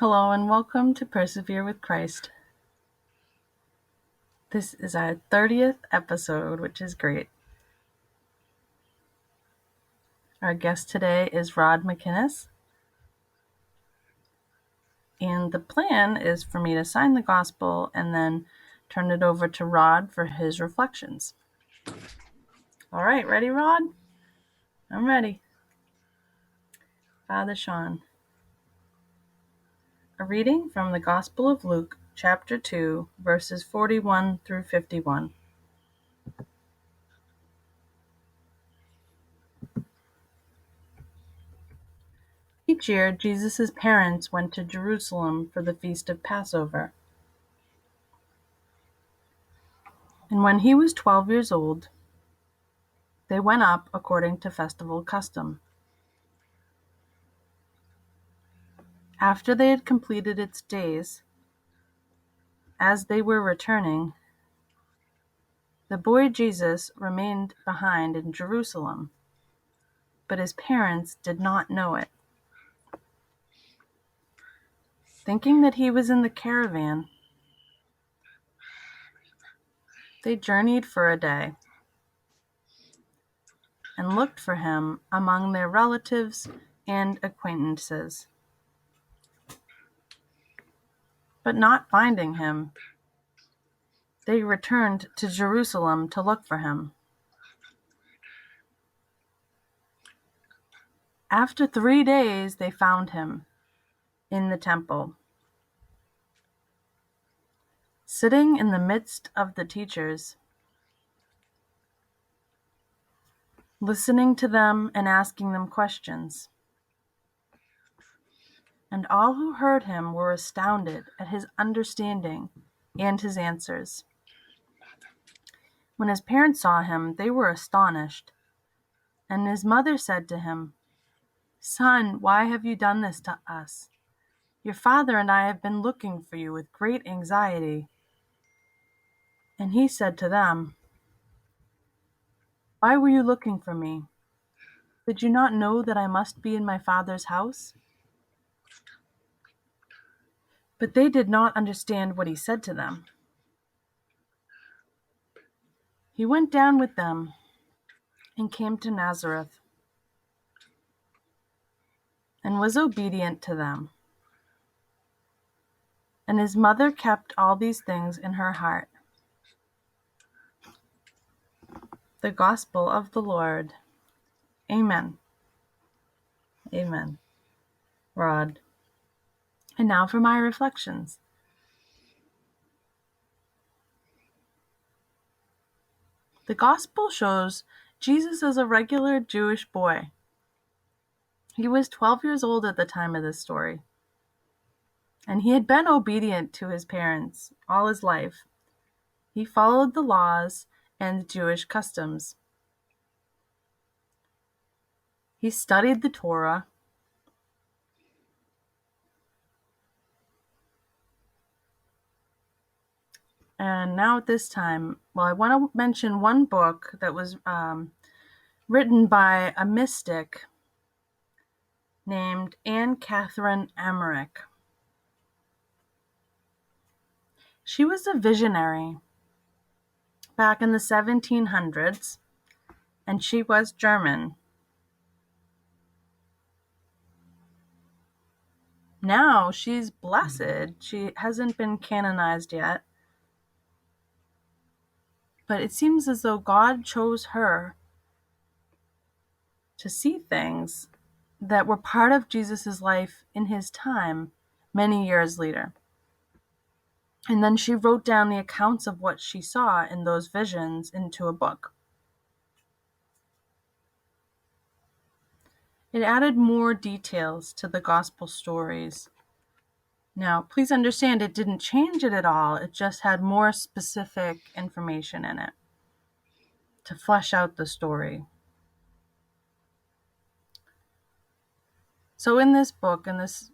Hello and welcome to Persevere with Christ. This is our 30th episode, which is great. Our guest today is Rod McInnes. And the plan is for me to sign the gospel and then turn it over to Rod for his reflections. All right, ready, Rod? I'm ready. Father Sean. A reading from the Gospel of Luke, chapter 2, verses 41 through 51. Each year, Jesus' parents went to Jerusalem for the feast of Passover. And when he was 12 years old, they went up according to festival custom. After they had completed its days, as they were returning, the boy Jesus remained behind in Jerusalem, but his parents did not know it. Thinking that he was in the caravan, they journeyed for a day and looked for him among their relatives and acquaintances. But not finding him, they returned to Jerusalem to look for him. After 3 days, they found him in the temple, sitting in the midst of the teachers, listening to them and asking them questions. And all who heard him were astounded at his understanding and his answers. When his parents saw him, they were astonished. And his mother said to him, "Son, why have you done this to us? Your father and I have been looking for you with great anxiety." And he said to them, "Why were you looking for me? Did you not know that I must be in my father's house?" But they did not understand what he said to them. He went down with them and came to Nazareth and was obedient to them. And his mother kept all these things in her heart. The Gospel of the Lord. Amen. Amen. Rod. And now for my reflections. The Gospel shows Jesus as a regular Jewish boy. He was 12 years old at the time of this story, and he had been obedient to his parents all his life. He followed the laws and Jewish customs. He studied the Torah. And now at this time, I want to mention one book that was written by a mystic named Anne Catherine Emmerich. She was a visionary back in the 1700s, and she was German. Now she's blessed. She hasn't been canonized yet, but it seems as though God chose her to see things that were part of Jesus' life in his time many years later. And then she wrote down the accounts of what she saw in those visions into a book. It added more details to the gospel stories. Now, please understand, it didn't change it at all. It just had more specific information in it to flesh out the story. So in this book, in this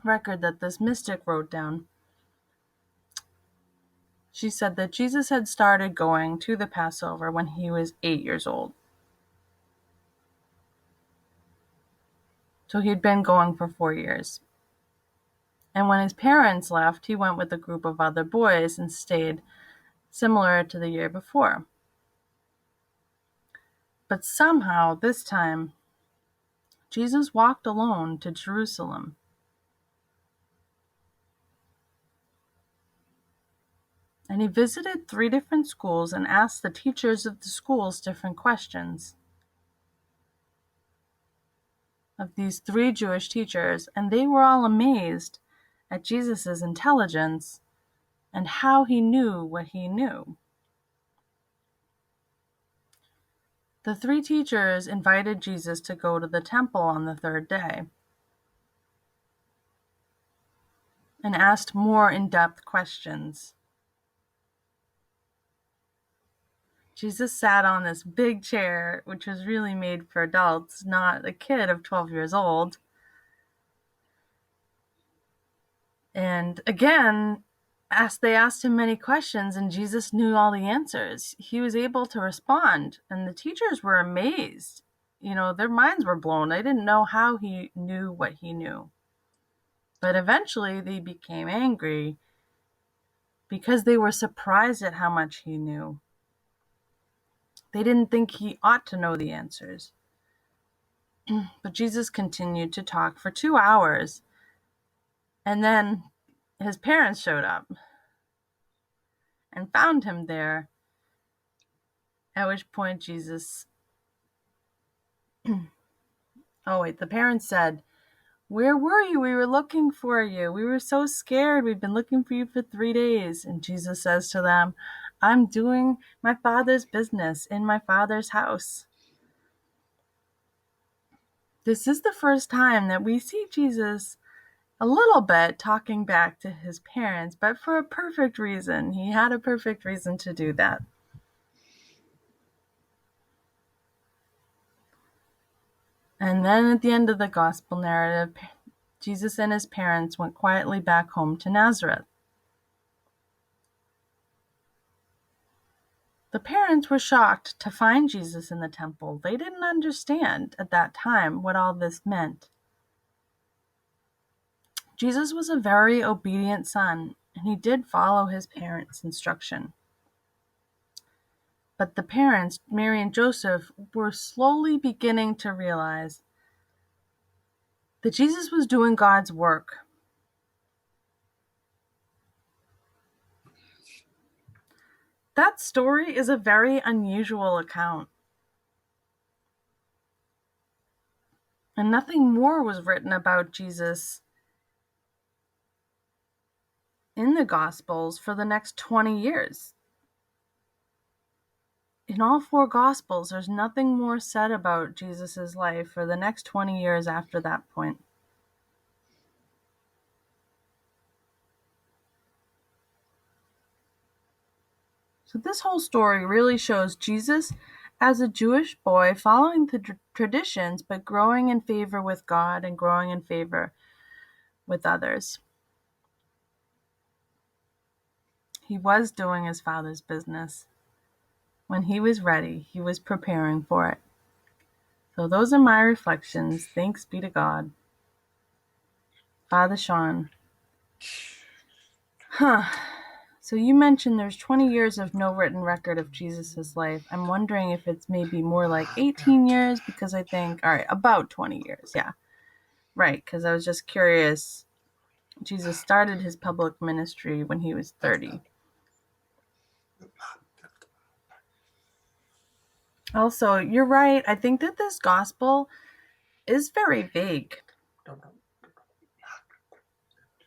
record that this mystic wrote down, she said that Jesus had started going to the Passover when he was 8 years old. So he'd been going for 4 years. And when his parents left, he went with a group of other boys and stayed, similar to the year before. But somehow, this time, Jesus walked alone to Jerusalem. And he visited 3 different schools and asked the teachers of the schools different questions of these 3 Jewish teachers, and they were all amazed at Jesus' intelligence and how he knew what he knew. The 3 teachers invited Jesus to go to the temple on the 3rd day and asked more in-depth questions. Jesus sat on this big chair, which was really made for adults, not a kid of 12 years old. And again, they asked him many questions, and Jesus knew all the answers. He was able to respond, and the teachers were amazed. Their minds were blown. They didn't know how he knew what he knew. But eventually they became angry because they were surprised at how much he knew. They didn't think he ought to know the answers. But Jesus continued to talk for 2 hours, and then his parents showed up and found him there, at which point Jesus... the parents said, "Where were you? We were looking for you. We were so scared. We've been looking for you for 3 days." And Jesus says to them, "I'm doing my Father's business in my Father's house." This is the first time that we see Jesus a little bit talking back to his parents, but for a perfect reason. He had a perfect reason to do that. And then at the end of the gospel narrative, Jesus and his parents went quietly back home to Nazareth. The parents were shocked to find Jesus in the temple. They didn't understand at that time what all this meant. Jesus was a very obedient son, and he did follow his parents' instruction. But the parents, Mary and Joseph, were slowly beginning to realize that Jesus was doing God's work. That story is a very unusual account. And nothing more was written about Jesus in the Gospels for the next 20 years. In all 4 Gospels, there's nothing more said about Jesus' life for the next 20 years after that point. So this whole story really shows Jesus as a Jewish boy following the traditions, but growing in favor with God and growing in favor with others. He was doing his Father's business. When he was ready, he was preparing for it. So those are my reflections. Thanks be to God. Father Sean. So you mentioned there's 20 years of no written record of Jesus' life. I'm wondering if it's maybe more like 18 years, because I think, about 20 years. Yeah, right, because I was just curious. Jesus started his public ministry when he was 30. Also, you're right. I think that this gospel is very vague,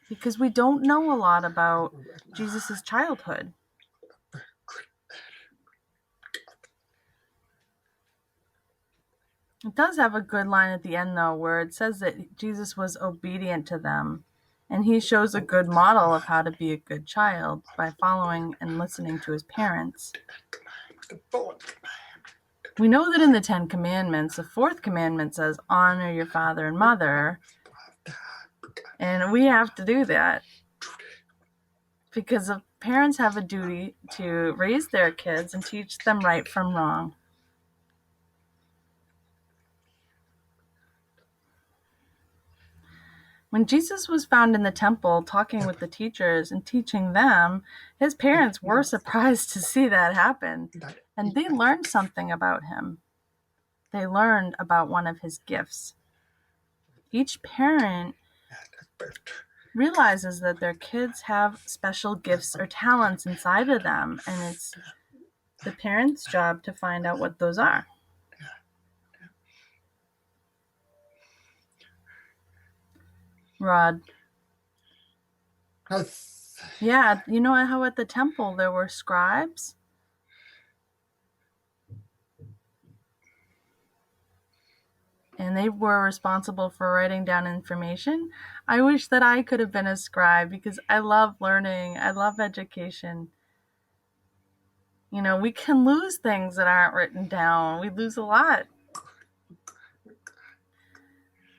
because we don't know a lot about Jesus' childhood. It does have a good line at the end, though, where it says that Jesus was obedient to them, and he shows a good model of how to be a good child by following and listening to his parents. We know that in the 10 Commandments, the 4th commandment says, honor your father and mother, and we have to do that because the parents have a duty to raise their kids and teach them right from wrong. When Jesus was found in the temple talking with the teachers and teaching them, his parents were surprised to see that happen, and they learned something about him. They learned about one of his gifts. Each parent realizes that their kids have special gifts or talents inside of them, and it's the parents' job to find out what those are. Rod. Yeah, you know how at the temple there were scribes? And they were responsible for writing down information. I wish that I could have been a scribe because I love learning. I love education. You know, we can lose things that aren't written down. We lose a lot.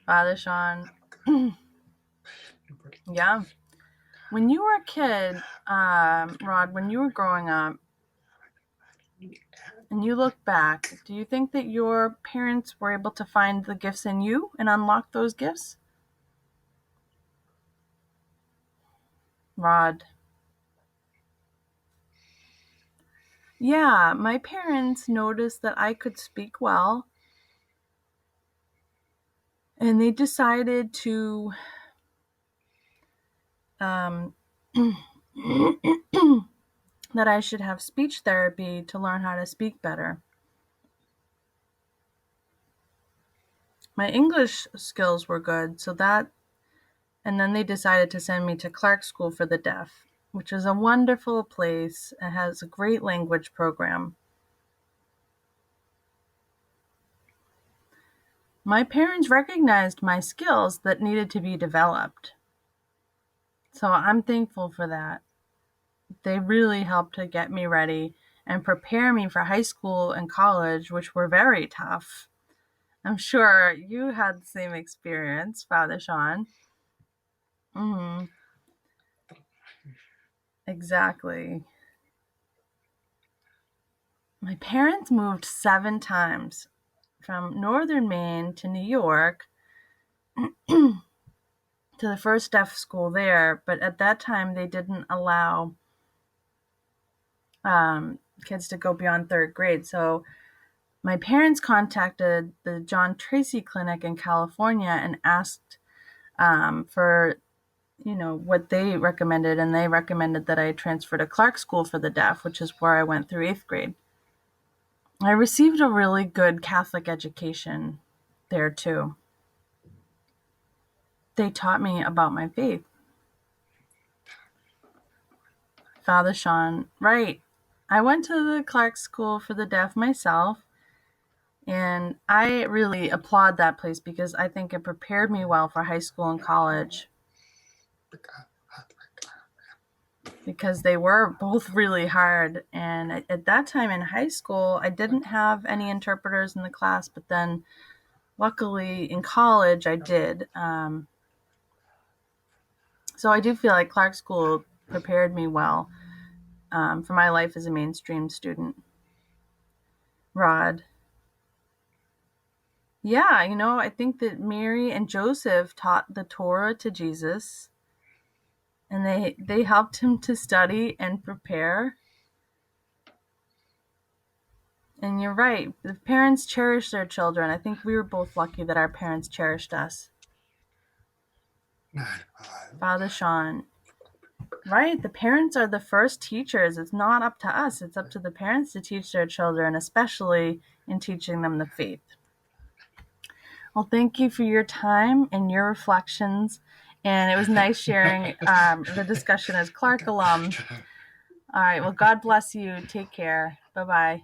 Father Sean. Yeah. When you were a kid, Rod, when you were growing up, and you look back, do you think that your parents were able to find the gifts in you and unlock those gifts? Rod. Yeah, my parents noticed that I could speak well, and they decided to that I should have speech therapy to learn how to speak better. My English skills were good, and then they decided to send me to Clark School for the Deaf, which is a wonderful place. It has a great language program. My parents recognized my skills that needed to be developed. So I'm thankful for that. They really helped to get me ready and prepare me for high school and college, which were very tough. I'm sure you had the same experience, Father Sean. Mm-hmm. Exactly. My parents moved 7 times from northern Maine to New York to the first deaf school there, but at that time they didn't allow kids to go beyond 3rd grade. So my parents contacted the John Tracy Clinic in California and asked for, what they recommended, and they recommended that I transfer to Clark School for the Deaf, which is where I went through 8th grade. I received a really good Catholic education there too. They taught me about my faith. Father Sean, right. I went to the Clark School for the Deaf myself, and I really applaud that place because I think it prepared me well for high school and college. Because they were both really hard. And at that time in high school, I didn't have any interpreters in the class, but then luckily in college I did. So I do feel like Clark School prepared me well for my life as a mainstream student. Rod. Yeah, I think that Mary and Joseph taught the Torah to Jesus, and they helped him to study and prepare. And you're right. The parents cherish their children. I think we were both lucky that our parents cherished us. Father Sean. Right. The parents are the first teachers. It's not up to us. It's up to the parents to teach their children, especially in teaching them the faith. Well, thank you for your time and your reflections. And it was nice sharing the discussion as Clark alum. All right. Well, God bless you. Take care. Bye-bye.